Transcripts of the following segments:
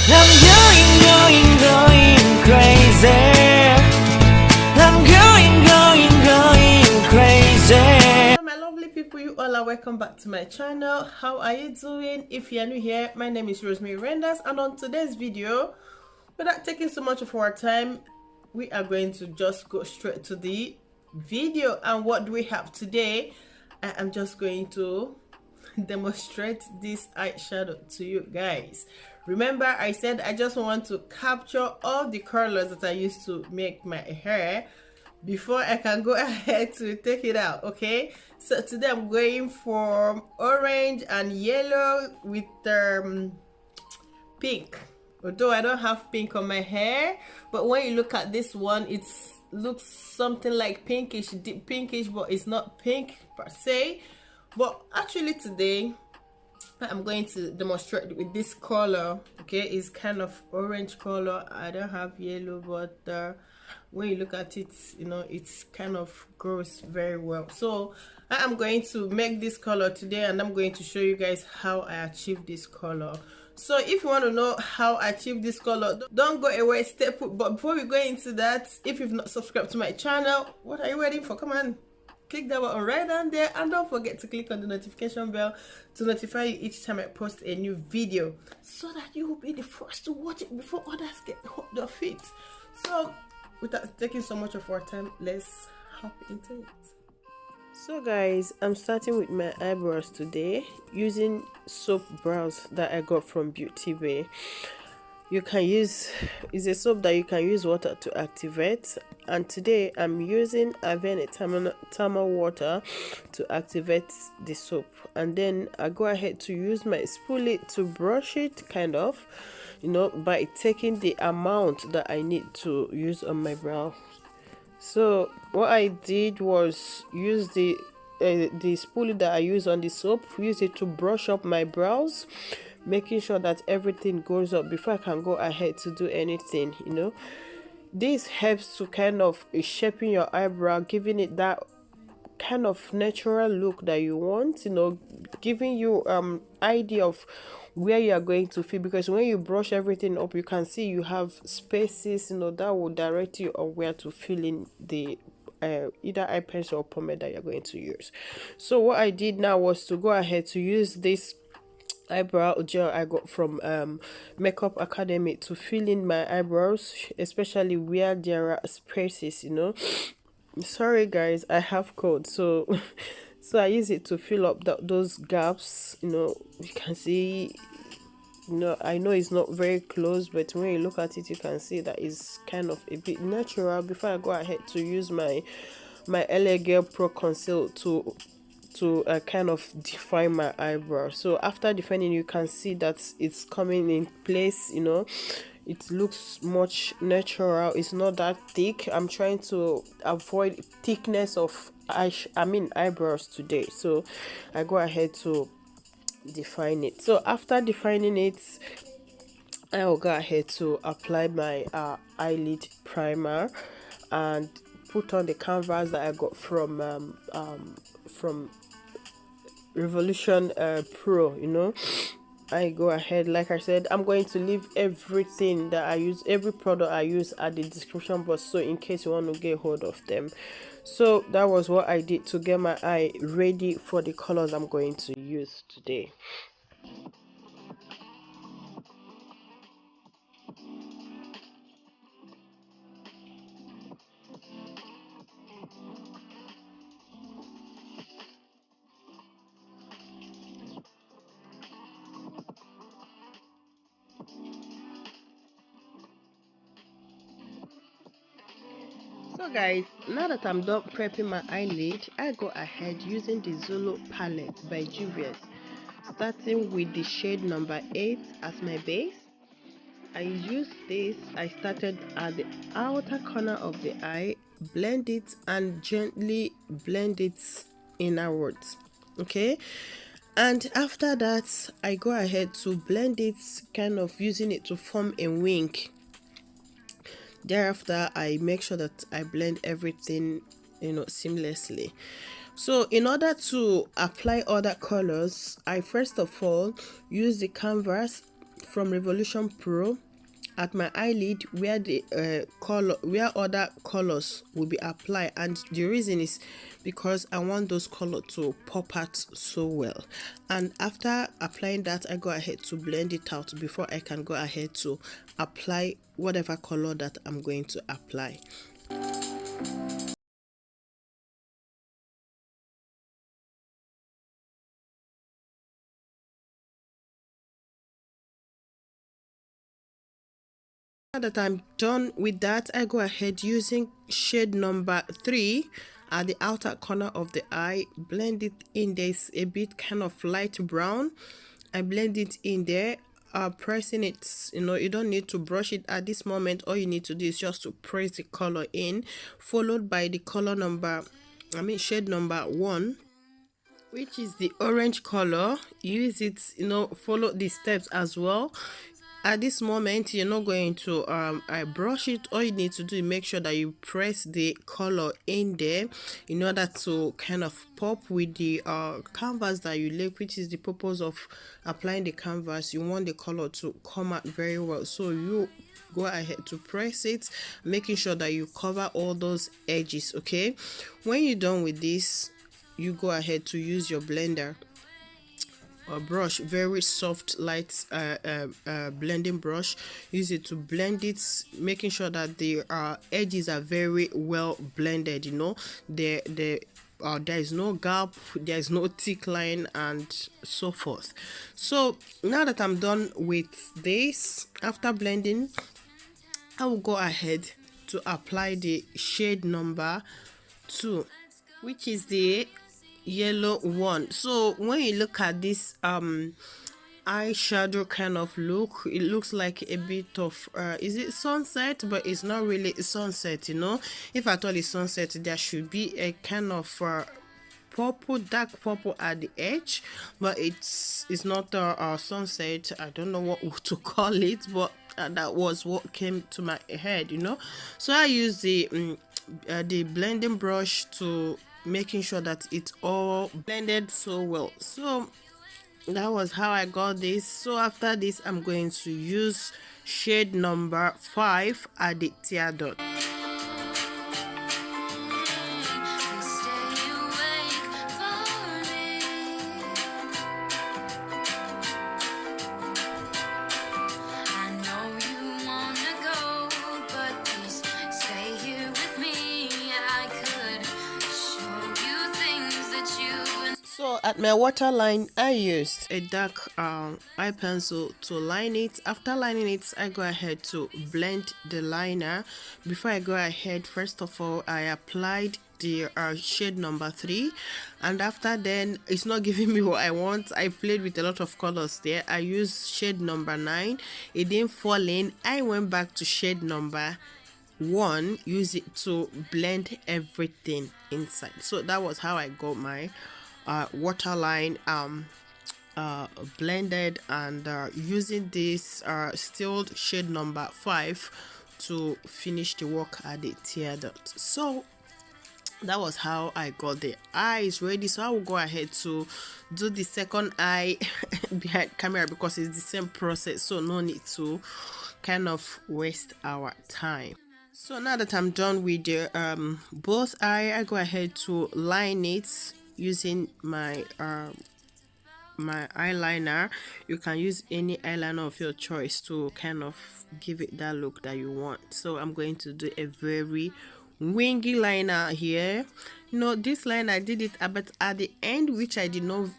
I'm going crazy. I'm going crazy. Hello my lovely people, you all are welcome back to my channel. How are you doing? If you're new here, my name is Rosemary, and on today's video, without taking so much of our time, we are going to just go straight to the video. And what do we have today? I am just going to demonstrate this eyeshadow to you guys. Remember, I said I just want to capture all the colors that I used to make my hair before I can go ahead to take it out. Okay, so today I'm going for orange and yellow with pink. Although I don't have pink on my hair, but when you look at this one, it looks something like pinkish, deep pinkish, but it's not pink per se. But actually today I'm going to demonstrate with this color. Okay, it's kind of orange color. I don't have yellow, but when you look at it, you know, it's kind of grows very well. So I am going to make this color today, and I'm going to show you guys how I achieve this color. So if you want to know how I achieve this color, don't go away, stay put. But before we go into that, if you've not subscribed to my channel, what are you waiting for? Come on, click that button right down there, and don't forget to click on the notification bell to notify you each time I post a new video, so that you will be the first to watch it before others get hold of it. So without taking so much of our time, let's hop into it. So guys, I'm starting with my eyebrows today using soap brows that I got from Beauty Bay. You can use, it's a soap that you can use water to activate, and today I'm using Avene thermal water to activate the soap. And then I go ahead to use my spoolie to brush it, kind of, you know, by taking the amount that I need to use on my brow. So what I did was use the spoolie that I use on the soap, use it to brush up my brows, making sure that everything goes up before I can go ahead to do anything, you know. This helps to kind of shaping your eyebrow, giving it that kind of natural look that you want, you know, giving you idea of where you are going to feel, because when you brush everything up, you can see you have spaces, you know, that will direct you on where to fill in the either eye pencil or pomade that you're going to use. So what I did now was to go ahead to use this eyebrow gel I got from Makeup Academy to fill in my eyebrows, especially where there are spaces, you know. Sorry guys, I have cold, so so I use it to fill up those gaps, you know. You can see, you know, I know it's not very close, but when you look at it, you can see that it's kind of a bit natural. Before I go ahead to use my LA Girl Pro Conceal to kind of define my eyebrow. So after defining, you can see that it's coming in place, you know. It looks much natural. It's not that thick. I'm trying to avoid thickness of eyebrows today, so I go ahead to define it. So after defining it, I will go ahead to apply my eyelid primer and put on the canvas that I got from Revolution Pro, you know. I go ahead, like I said, I'm going to leave everything that I use, every product I use, at the description box, so in case you want to get hold of them. So that was what I did to get my eye ready for the colors I'm going to use today. So guys, now that I'm done prepping my eyelid, I go ahead using the Zulu palette by Juvia's, starting with the shade number 8 as my base. I use this. I started at the outer corner of the eye, blend it and gently blend it inwards. Okay, and after that I go ahead to blend it, kind of using it to form a wing. Thereafter I make sure that I blend everything, you know, seamlessly. So in order to apply other colors, I first of all use the canvas from Revolution Pro at my eyelid where the where other colors will be applied, and the reason is because I want those colors to pop out so well. And after applying that, I go ahead to blend it out before I can go ahead to apply whatever color that I'm going to apply. Now that I'm done with that, I go ahead using shade number 3 at the outer corner of the eye, blend it in. There's a bit kind of light brown. I blend it in there, pressing it. You don't need to brush it at this moment. All you need to do is just to press the color in, followed by the shade number 1, which is the orange color. Use it, follow the steps as well. At this moment, you're not going to I brush it. All you need to do is make sure that you press the color in there in order to kind of pop with the canvas that you lay, which is the purpose of applying the canvas. You want the color to come out very well, so you go ahead to press it, making sure that you cover all those edges. Okay, when you're done with this, you go ahead to use your blender or brush, very soft light blending brush. Use it to blend it, making sure that the edges are very well blended. There is no gap, there is no thick line, and so forth. So now that I'm done with this, after blending, I will go ahead to apply the shade number 2, which is the yellow one. So when you look at this eyeshadow kind of look, it looks like a bit of is it sunset, but it's not really sunset. If at all it's sunset, there should be a kind of purple, dark purple at the edge, but it's not sunset. I don't know what to call it, but that was what came to my head. So I use the blending brush to making sure that it's all blended so well. So that was how I got this. So after this, I'm going to use shade number 5 at the tear dot. So at my waterline, I used a dark eye pencil to line it. After lining it, I go ahead to blend the liner. Before I go ahead, first of all, I applied the shade number 3, and after then, it's not giving me what I want. I played with a lot of colors there. I used shade number 9. It didn't fall in. I went back to shade number 1, use it to blend everything inside. So that was how I got my waterline blended, and using this stilled shade number 5 to finish the work at the tear dot. So that was how I got the eyes ready. So I will go ahead to do the second eye behind camera because it's the same process, so no need to kind of waste our time. So now that I'm done with the both eye, I go ahead to line it using my my eyeliner. You can use any eyeliner of your choice to kind of give it that look that you want. So I'm going to do a very wingy liner here. This line I did it but at the end, which I did not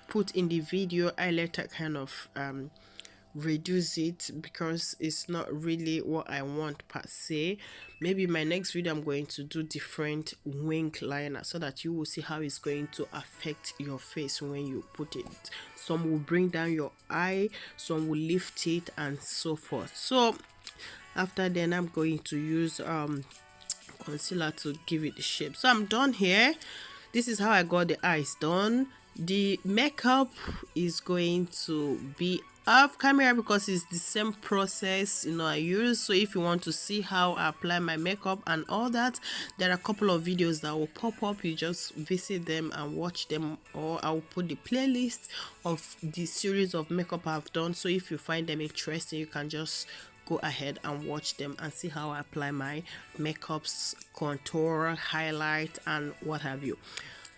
put in the video. I later kind of reduce it because it's not really what I want per se. Maybe my next video I'm going to do different wing liner so that you will see how it's going to affect your face when you put it. Some will bring down your eye, some will lift it, and so forth. So after then, I'm going to use concealer to give it the shape. So I'm done here. This is how I got the eyes done. The makeup is going to be off camera because it's the same process, you know, I use. So if you want to see how I apply my makeup and all that, there are a couple of videos that will pop up. You just visit them and watch them, or I'll put the playlist of the series of makeup I've done. So if you find them interesting, you can just go ahead and watch them and see how I apply my makeups, contour, highlight, and what have you.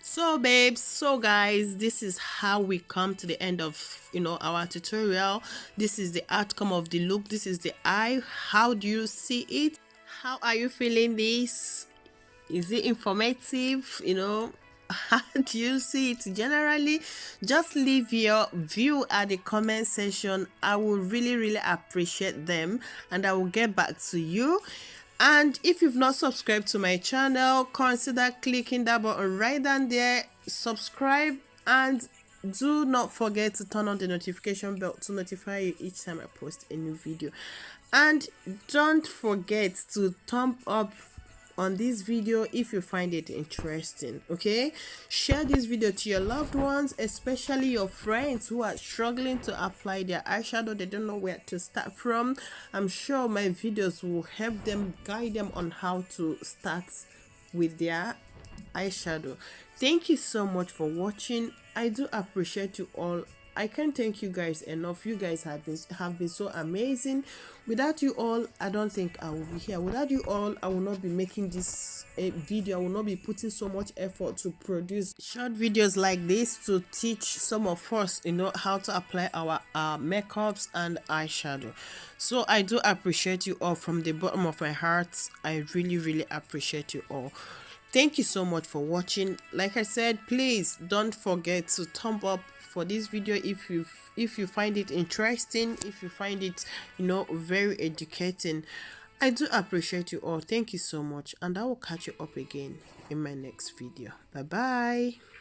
So babes, so guys, this is how we come to the end of, you know, our tutorial. This is the outcome of the look. This is the eye. How do you see it? How are you feeling this? Is it informative? You know, how do you see it generally? Just leave your view at the comment section. I will really appreciate them, and I will get back to you. And if you've not subscribed to my channel, consider clicking that button right down there, subscribe, and do not forget to turn on the notification bell to notify you each time I post a new video. And don't forget to thumb up on this video if you find it interesting. Okay, share this video to your loved ones, especially your friends who are struggling to apply their eyeshadow. They don't know where to start from. I'm sure my videos will help them, guide them on how to start with their eyeshadow. Thank you so much for watching. I do appreciate you all. I can't thank you guys enough. You guys have been so amazing. Without you all, I don't think I will be here. Without you all, I will not be making this video. I will not be putting so much effort to produce short videos like this to teach some of us, you know, how to apply our makeups and eyeshadow. So I do appreciate you all from the bottom of my heart. I really appreciate you all. Thank you so much for watching. Like I said, please don't forget to thumb up for this video if you find it interesting, if you find it, you know, very educating. I do appreciate you all. Thank you so much, and I will catch you up again in my next video. Bye bye.